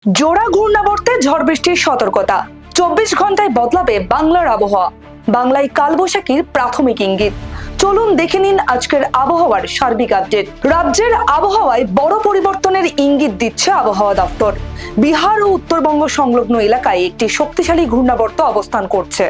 জোড়া ঘূর্ণাবর্তে ঝড় বৃষ্টির সতর্কতা। 24 ঘন্টায় বদলাবে বাংলার আবহাওয়া। বাংলায় কালবৈশাখীর প্রাথমিক ইঙ্গিত। চলুন দেখে নিন আজকের আবহাওয়ার সার্বিক আপডেট। রাজ্যের আবহাওয়ায় বড় পরিবর্তনের ইঙ্গিত দিচ্ছে আবহাওয়া দপ্তর। বিহার ও উত্তরবঙ্গ সংলগ্ন এলাকায় একটি শক্তিশালী ঘূর্ণাবর্ত অবস্থান করছে।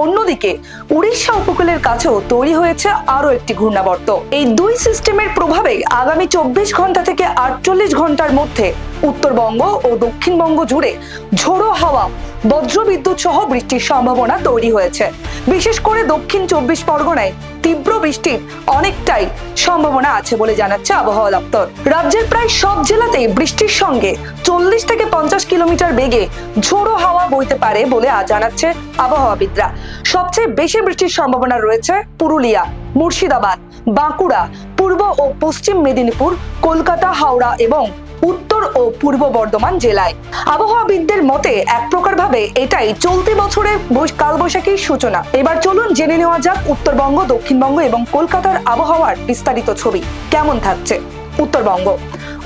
অন্যদিকে উড়িষ্যা উপকূলের কাছেও তৈরি হয়েছে আরো একটি ঘূর্ণাবর্ত। এই দুই সিস্টেমের প্রভাবে আগামী 24 ঘন্টা থেকে 48 ঘন্টার মধ্যে উত্তরবঙ্গ ও দক্ষিণবঙ্গ জুড়ে ঝোড়ো হাওয়া, বজ্রবিদ্যুৎ সহ বৃষ্টির সম্ভাবনা তৈরি হয়েছে। বিশেষ করে দক্ষিণ 24 পরগনায় তীব্র বৃষ্টির অনেকটাই সম্ভাবনা আছে বলে জানাচ্ছে আবহাওয়া দপ্তর। রাজ্যের প্রায় সব জেলাতেই বৃষ্টির সঙ্গে 40 থেকে 50 কিলোমিটার বেগে ঝোড়ো হাওয়া বইতে পারে বলে জানাচ্ছে আবহাওয়াবিদরা। সবচেয়ে বেশি বৃষ্টির সম্ভাবনা রয়েছে পুরুলিয়া, মুর্শিদাবাদ, বাঁকুড়া, পূর্ব ও পশ্চিম মেদিনীপুর, কলকাতা, হাওড়া এবং উত্তর ও পূর্ব বর্ধমান জেলায়। আবহাওয়াবিদদের মতে এক প্রকার ভাবে এটাই চলতি বছরের কালবৈশাখীর সূচনা। এবার চলুন জেনে নেওয়া যাক উত্তরবঙ্গ, দক্ষিণবঙ্গ এবং কলকাতার আবহাওয়ার বিস্তারিত ছবি কেমন থাকছে।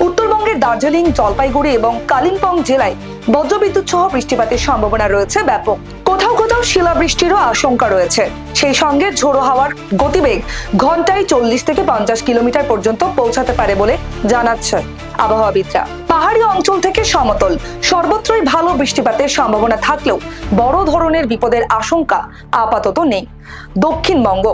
উত্তরবঙ্গের দার্জিলিং, জলপাইগুড়ি এবং কালিম্পং জেলায় বজ্রবিদ্যুৎ সহ বৃষ্টিপাতের সম্ভাবনা রয়েছে ব্যাপক। কোথাও কোথাও শিলাবৃষ্টিরও আশঙ্কা রয়েছে। সেই সঙ্গে ঝোড়ো হাওয়ার গতিবেগ ঘন্টায় 40 থেকে 50 কিলোমিটার পর্যন্ত পৌঁছাতে পারে বলে জানাচ্ছে আবহাওয়াবিদরা। পাহাড়ি অঞ্চল থেকে সমতল সর্বত্রই ভালো বৃষ্টিপাতের সম্ভাবনা থাকলেও বড় ধরনের বিপদের আশঙ্কা আপাতত নেই। দক্ষিণবঙ্গ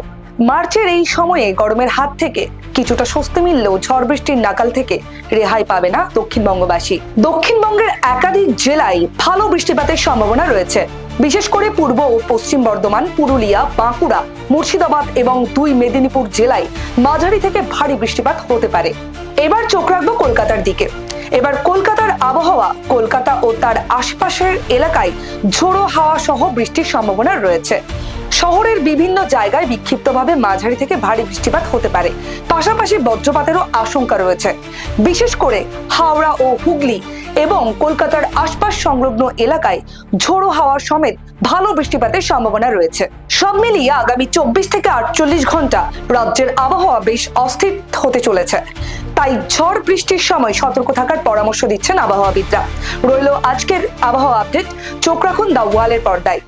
মার্চের এই সময়ে গরমের হাত থেকে কিছুটা স্বস্তি মিললেও ঝড় বৃষ্টির নাকাল থেকে রেহাই পাবে না দক্ষিণবঙ্গবাসী। দক্ষিণবঙ্গের একাধিক জেলায় ভালো বৃষ্টিপাতের সম্ভাবনা রয়েছে। বিশেষ করে পূর্ব ও পশ্চিম বর্ধমান, পুরুলিয়া, বাঁকুড়া, মুর্শিদাবাদ এবং 2 মেদিনীপুর জেলায় মাঝারি থেকে ভারী বৃষ্টিপাত হতে পারে। এবার চোখ রাখবো কলকাতার দিকে। এবার কলকাতার আবহাওয়া, কলকাতা ও তার আশপাশের এলাকায় ঝোড়ো হাওয়া সহ বৃষ্টির সম্ভাবনা রয়েছে। শহরের বিভিন্ন জায়গায় বিক্ষিপ্তভাবে মাঝারি থেকে ভারী বৃষ্টিপাত হতে পারে। পাশাপাশি বজ্রপাতেরও আশঙ্কা রয়েছে। বিশেষ করে হাওড়া ও হুগলি এবং কলকাতার আশপাশ সংলগ্ন এলাকায় ঝোড়ো হাওয়ার সমেত ভালো বৃষ্টিপাতের সম্ভাবনা রয়েছে। সব মিলিয়ে আগামী 24 থেকে 48 ঘন্টা রাজ্যের আবহাওয়া বেশ অস্থির হতে চলেছে। তাই ঝড় বৃষ্টির সময় সতর্ক থাকার পরামর্শ দিচ্ছেন আবহাওয়াবিদরা। রইল আজকের আবহাওয়া আপডেট। চোখ রাখুন দ্য ওয়ালের পর্দায়।